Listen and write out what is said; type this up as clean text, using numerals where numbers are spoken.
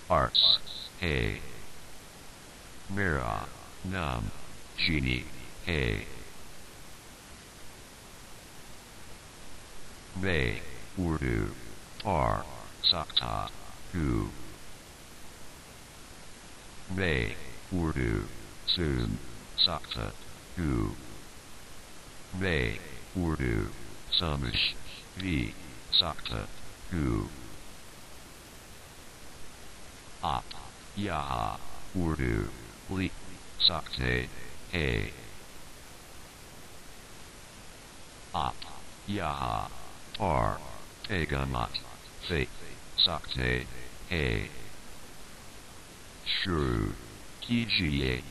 arts, hey. Mera, nam, Genie, hey. May, Urdu, par, sakta, hu. May, Urdu, soon, sakta, hu. May, Urdu, samish, vi, sakta, hu. Op, yaha, Urdu, li, sakte, hey. Op, yaha, par, pegamat, fe, sakte, hey. Shuru, kijiye.